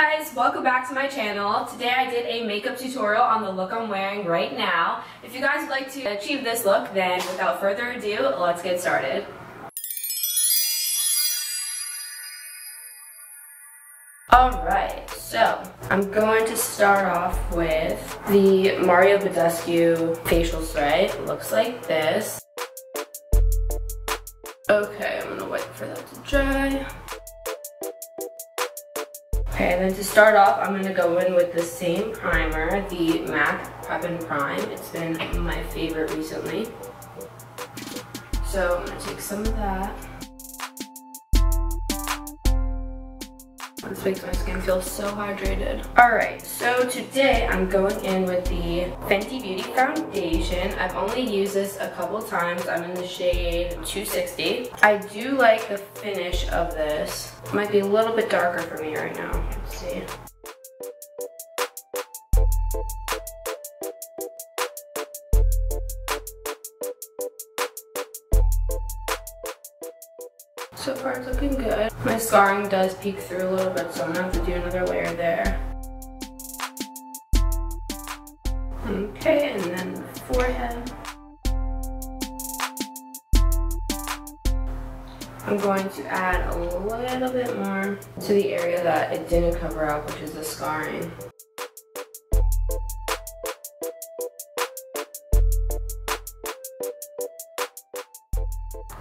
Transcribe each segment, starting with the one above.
guys, welcome back to my channel. Today I did a makeup tutorial on the look I'm wearing right now. If you guys would like to achieve this look, then without further ado, let's get started. Alright, so I'm going to start off with the Badescu facial spray. It looks like this. Okay, I'm gonna wait for that to dry. Okay, and then to start off, I'm gonna go in with the same primer, the MAC Prep and Prime. It's been my favorite recently. So I'm gonna take some of that. This makes my skin feel so hydrated. Alright, so today I'm going in with the Fenty Beauty Foundation. I've only used this a couple times. I'm in the shade 260. I do like the finish of this. It might be a little bit darker for me right now. Let's see. So far it's looking good. My scarring does peek through a little bit, so I'm gonna have to do another layer there. Okay, and then the forehead. I'm going to add a little bit more to the area that it didn't cover up, which is the scarring.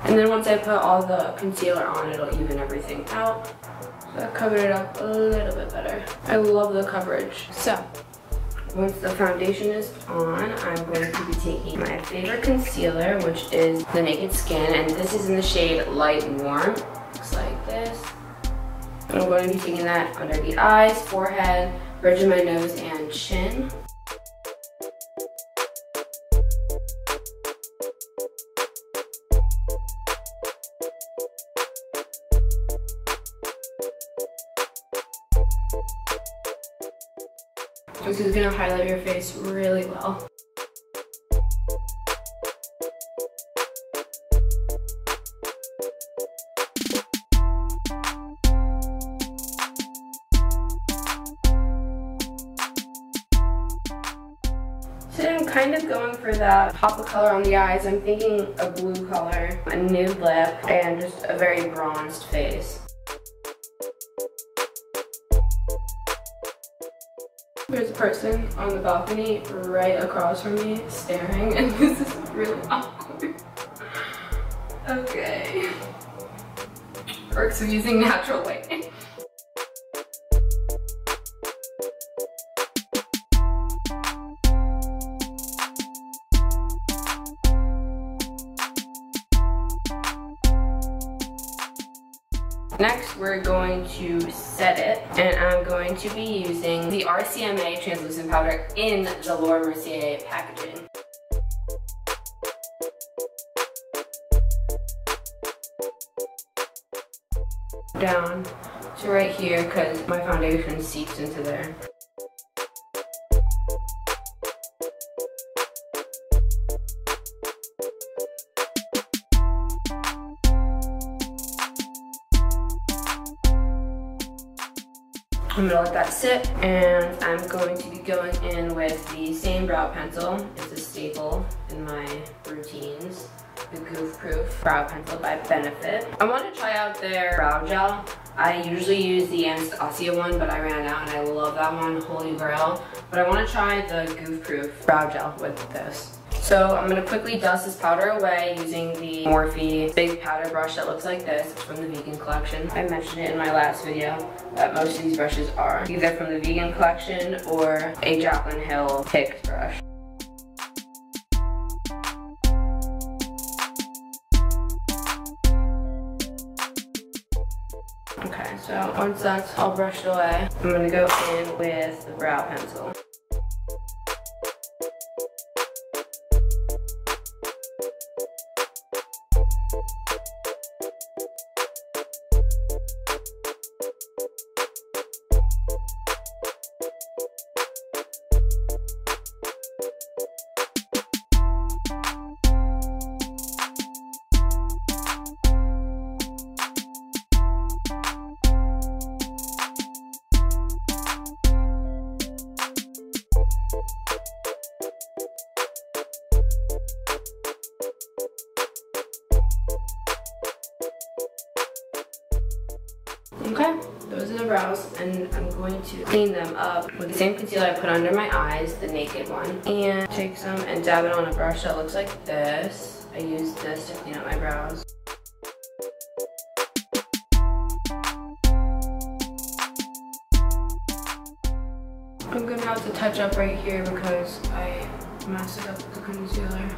And then once I put all the concealer on, it'll even everything out. So I covered it up a little bit better. I love the coverage. So, once the foundation is on, I'm going to be taking my favorite concealer, which is the Naked Skin, and this is in the shade Light and Warm. Looks like this. And I'm going to be taking that under the eyes, forehead, bridge of my nose, and chin. This is going to highlight your face really well. So I'm kind of going for that pop of color on the eyes. I'm thinking a blue color, a nude lip, and just a very bronzed face. There's a person on the balcony right across from me staring, and this is really awkward. Okay. Perks of using natural lighting. Next, we're going to set it, and I'm going to be using the RCMA translucent powder in the Mercier packaging. Down to right here, because my foundation seeps into there. I'm gonna let that sit, and I'm going to be going in with the same brow pencil. It's a staple in my routines. The Goof Proof Brow Pencil by Benefit. I want to try out their brow gel. I usually use the Anastasia one, but I ran out and I love that one, holy grail. But I want to try the Goof Proof Brow Gel with this. So I'm going to quickly dust this powder away using the Morphe big powder brush that looks like this. It's from the Vegan Collection. I mentioned it in my last video that most of these brushes are either from the Vegan Collection or a Jaclyn Hill picked brush. Okay, so once that's all brushed away, I'm going to go in with the brow pencil. Okay, those are the brows, and I'm going to clean them up with the same concealer I put under my eyes, the Naked one, and take some and dab it on a brush that looks like this. I use this to clean up my brows. I'm gonna have to touch up right here because I messed it up with the concealer.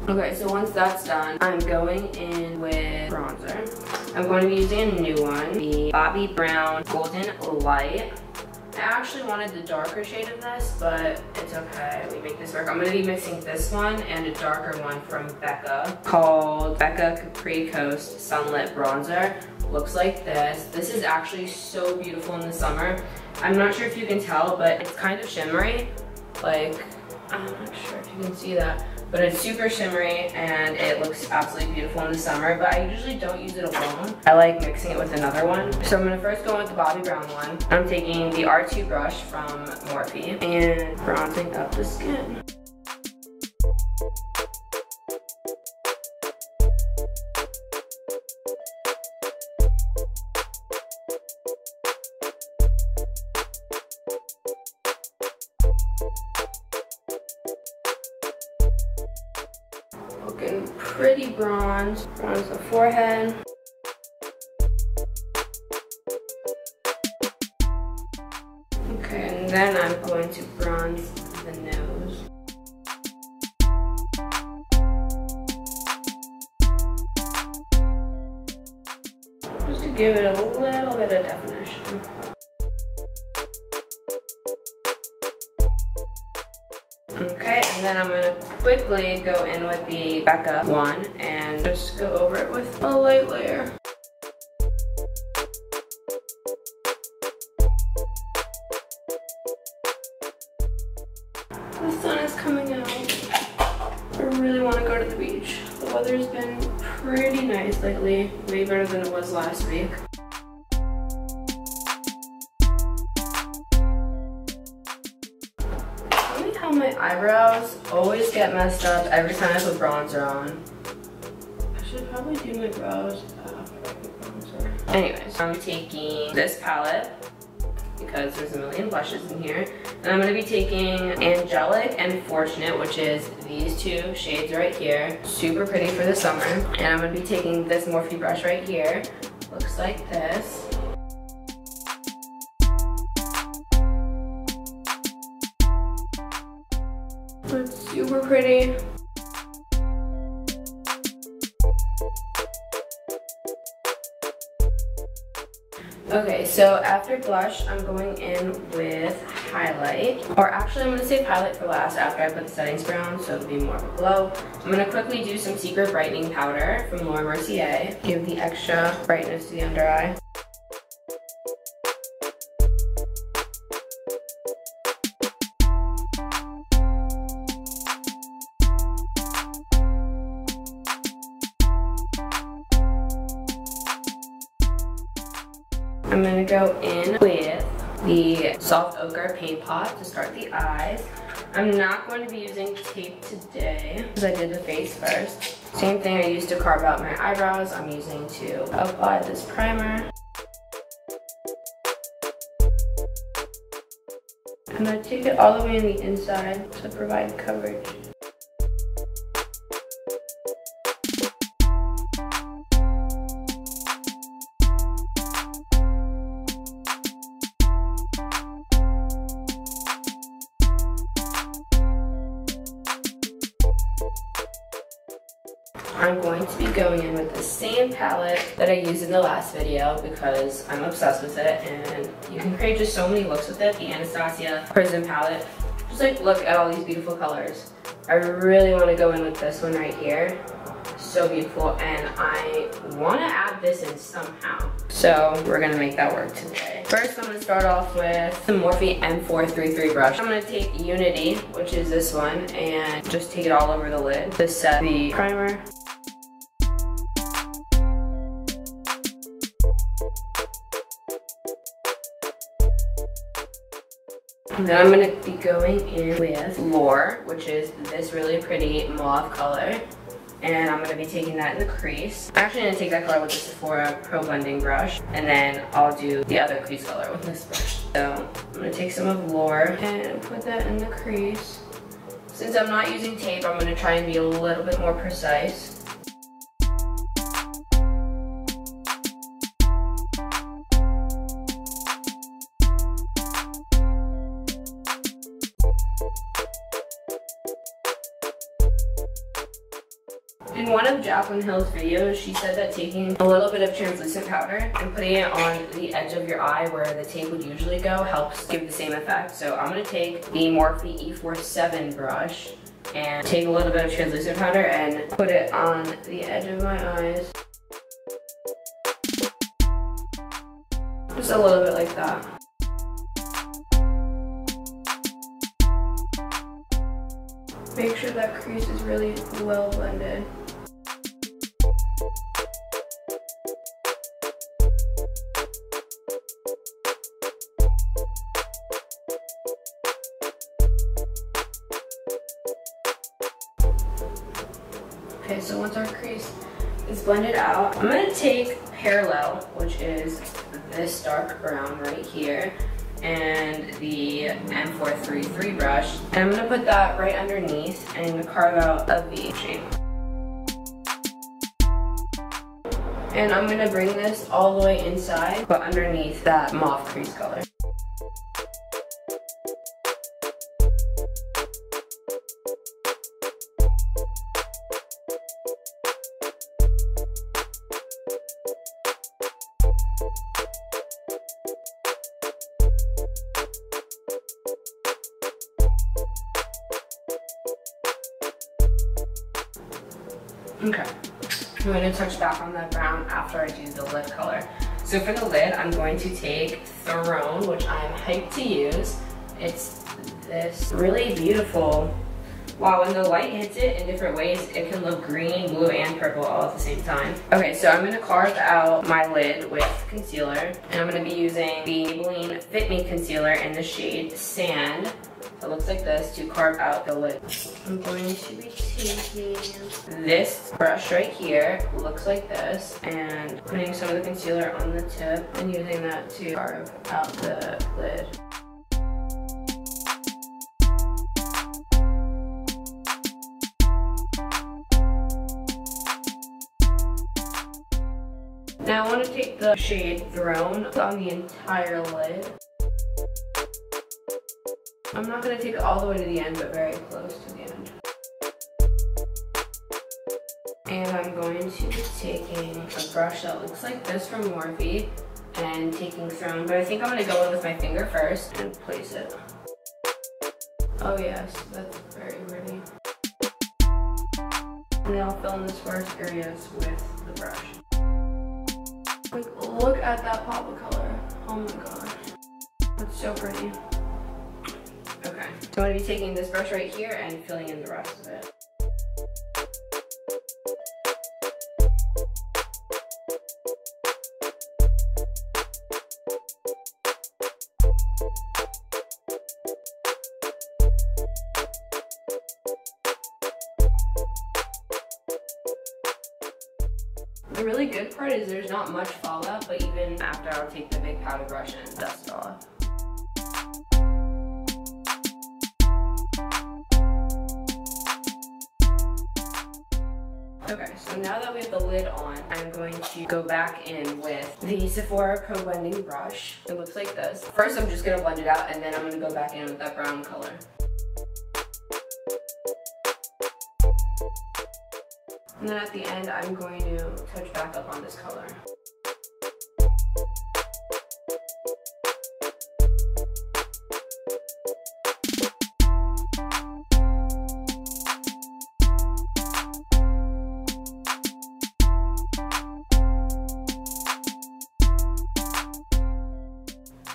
Okay, so once that's done, I'm going in with bronzer. I'm going to be using a new one, the Bobbi Brown Golden Light. I actually wanted the darker shade of this, but it's okay, we make this work. I'm going to be mixing this one and a darker one from Becca called Becca Capri Coast Sunlit Bronzer. Looks like this. This is actually so beautiful in the summer. I'm not sure if you can tell, but it's kind of shimmery. Like, I'm not sure if you can see that. But it's super shimmery and it looks absolutely beautiful in the summer, but I usually don't use it alone. I like mixing it with another one. So I'm gonna first go with the Bobbi Brown one. I'm taking the R2 brush from Morphe and bronzing up the skin. Looking pretty bronze. Bronze the forehead. Okay, and then I'm going to bronze the nose. Just to give it a little bit of definition. Okay, and then I'm gonna quickly go in with the Becca one and just go over it with a light layer. The sun is coming out. I really want to go to the beach. The weather's been pretty nice lately, way better than it was last week. My eyebrows always get messed up every time I put bronzer on. I should probably do my brows after I put bronzer. Anyways, I'm taking this palette because there's a million blushes in here. And I'm going to be taking Angelic and Fortunate, which is these two shades right here. Super pretty for the summer. And I'm going to be taking this Morphe brush right here. Looks like this. It's super pretty. Okay, so after blush, I'm going in with highlight. Or actually, I'm going to save highlight for last after I put the setting spray on, so it'll be more of a glow. I'm going to quickly do some Secret Brightening Powder from Mercier. Give the extra brightness to the under eye. I'm gonna go in with the Soft Ochre Paint Pot to start the eyes. I'm not going to be using tape today because I did the face first. Same thing I used to carve out my eyebrows, I'm using to apply this primer. And I take it all the way on the inside to provide coverage. I'm going to be going in with the same palette that I used in the last video because I'm obsessed with it and you can create just so many looks with it. The Anastasia Prism Palette. Just like look at all these beautiful colors. I really want to go in with this one right here. so beautiful, and I want to add this in somehow. So we're gonna make that work today. First, I'm gonna start off with the Morphe M433 brush. I'm gonna take Unity, which is this one, and just take it all over the lid to set the primer. And then I'm gonna be going in with Lure, which is this really pretty mauve color. And I'm gonna be taking that in the crease. I'm actually gonna take that color with the Sephora Pro Blending brush, and then I'll do the other crease color with this brush. So I'm gonna take some of Lure and put that in the crease. Since I'm not using tape, I'm gonna try and be a little bit more precise. In one of Jaclyn Hill's videos, she said that taking a little bit of translucent powder and putting it on the edge of your eye where the tape would usually go helps give the same effect. So I'm going to take the Morphe E47 brush and take a little bit of translucent powder and put it on the edge of my eyes. Just a little bit like that. Make sure that crease is really well blended. Okay, so once our crease is blended out, I'm going to take Parallel, which is this dark brown right here, and the M433 brush, and I'm going to put that right underneath and carve out a V shape. And I'm going to bring this all the way inside, but underneath that mauve crease color. Okay, I'm going to touch back on that brown after I do the lid color. So for the lid, I'm going to take Throne, which I'm hyped to use. It's this really beautiful, wow, when the light hits it in different ways, it can look green, blue, and purple all at the same time. Okay, so I'm going to carve out my lid with concealer, and I'm going to be using the Maybelline Fit Me Concealer in the shade Sand. It looks like this to carve out the lid. I'm going to be taking this brush right here, looks like this, and putting some of the concealer on the tip and using that to carve out the lid. Now I want to take the shade Throne on the entire lid. I'm not going to take it all the way to the end, but very close to the end. And I'm going to be taking a brush that looks like this from Morphe and taking Throne, but I think I'm going to go in with my finger first and place it. Oh yes, that's very pretty. And then I'll fill in the sparse areas with the brush. Like, look at that pop of color. Oh my gosh. That's so pretty. Okay, so I'm going to be taking this brush right here and filling in the rest of it. The really good part is there's not much fallout, but even after I'll take the big powder brush and dust it off. Okay, so now that we have the lid on, I'm going to go back in with the Sephora Pro Blending brush. It looks like this. First, I'm just going to blend it out, and then I'm going to go back in with that brown color. And then at the end, I'm going to touch back up on this color.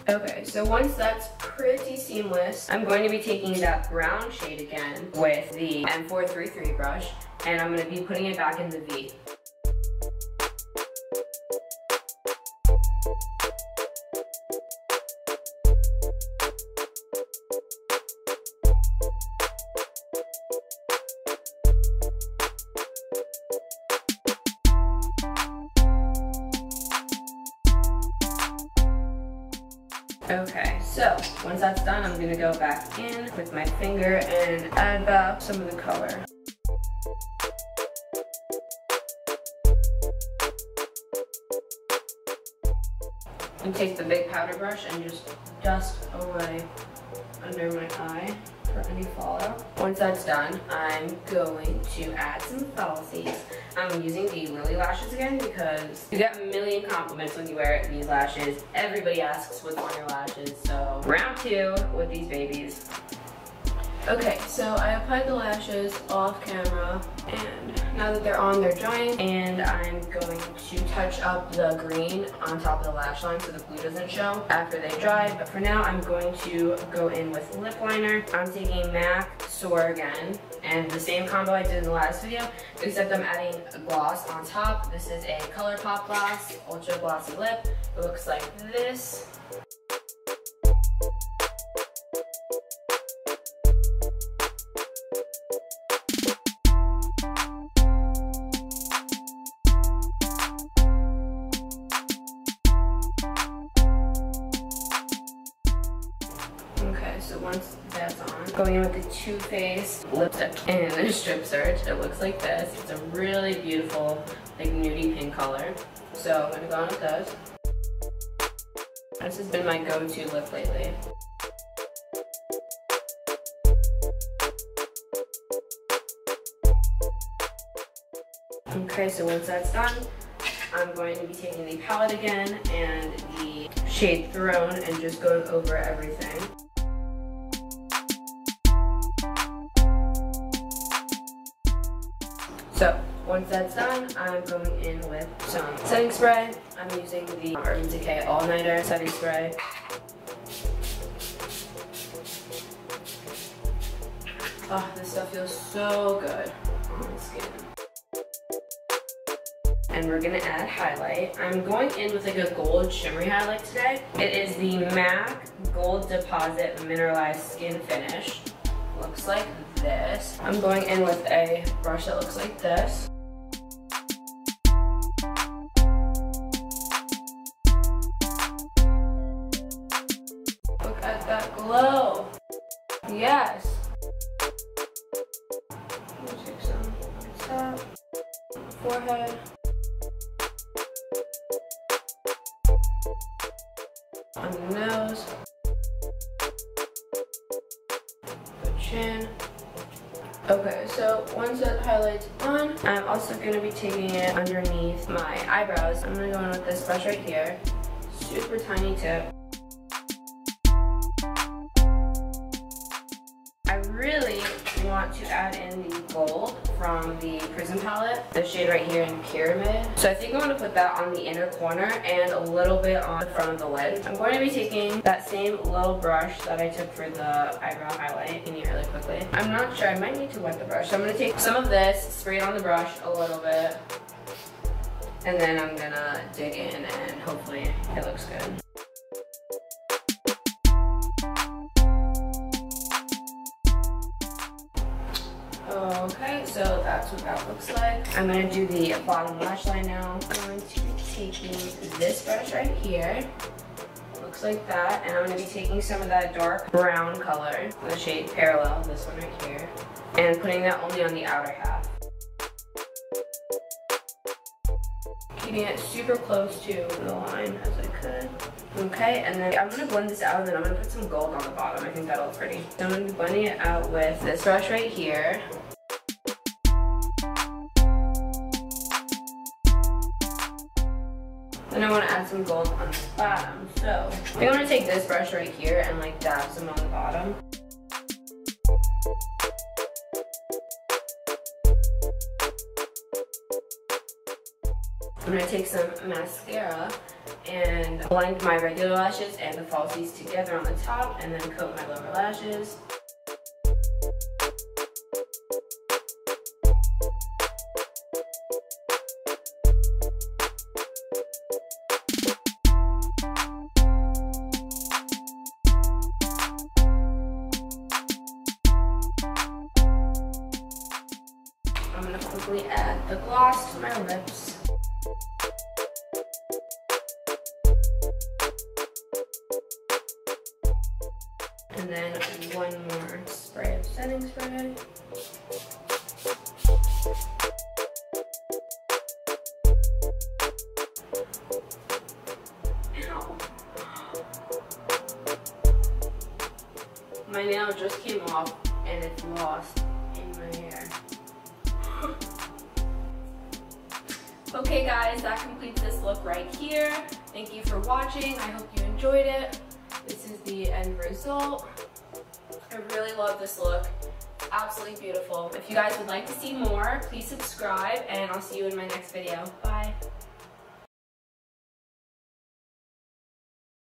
Okay, so once that's pretty seamless, I'm going to be taking that brown shade again with the M433 brush, and I'm going to be putting it back in the V. Okay, so once that's done, I'm gonna go back in with my finger and add back some of the color. And take the big powder brush and just dust away under my eye for any fallout. Once that's done, I'm going to add some falsies. I'm using the Lilly lashes again because you get a million compliments when you wear these lashes. Everybody asks what's on your lashes, so round 2 with these babies. Okay, so I applied the lashes off camera, and now that they're on, they're drying, and I'm going to touch up the green on top of the lash line so the glue doesn't show after they dry. But for now, I'm going to go in with lip liner. I'm taking MAC Soar again, and the same combo I did in the last video, except I'm adding a gloss on top. This is a Colourpop gloss, ultra glossy lip. It looks like this. So once that's on, going in with the Too Faced lipstick in a strip search. It looks like this. It's a really beautiful, like nudie pink color. So I'm gonna go on with those. This has been my go-to lip lately. Okay, so once that's done, I'm going to be taking the palette again and the shade Throne and just going over everything. So once that's done, I'm going in with some setting spray. I'm using the Urban Decay All Nighter setting spray. Oh, this stuff feels so good on the skin. And we're gonna add highlight. I'm going in with like a gold shimmery highlight today. It is the MAC Gold Deposit Mineralized Skin Finish. Looks like this. I'm going in with a brush that looks like this. Look at that glow. Yes. Let me take some on the top, on the forehead, on the nose, the chin. Okay, so once that highlight's on, I'm also going to be taking it underneath my eyebrows. I'm going to go in with this brush right here. Super tiny tip. I really want to add in the gold from the Prism Palette, the shade right here in Pyramid. So I think I'm going to put that on the inner corner and a little bit on the front of the lid. I'm going to be taking that same little brush that I took for the eyebrow highlight, taking it really quickly. I'm not sure, I might need to wet the brush. So I'm going to take some of this, spray it on the brush a little bit, and then I'm going to dig in and hopefully it looks good. Okay, so that's what that looks like. I'm going to do the bottom lash line now. I'm going to be taking this brush right here. Looks like that. And I'm going to be taking some of that dark brown color, the shade Parallel, this one right here, and putting that only on the outer half. Keeping it super close to the line as I could. Okay, and then I'm going to blend this out and then I'm going to put some gold on the bottom. I think that'll look pretty. So I'm going to be blending it out with this brush right here. Then I want to add some gold on the bottom. So I'm going to take this brush right here and like dab some on the bottom. I'm going to take some mascara and blend my regular lashes and the falsies together on the top, and then coat my lower lashes. I'm going to quickly add the gloss to my lips. And then one more spray of setting spray. Ow. My nail just came off and it's lost in my hair. Okay guys, that completes this look right here. Thank you for watching. I hope you enjoyed it. This is the end result. I really love this look. Absolutely beautiful. If you guys would like to see more, please subscribe and I'll see you in my next video. Bye.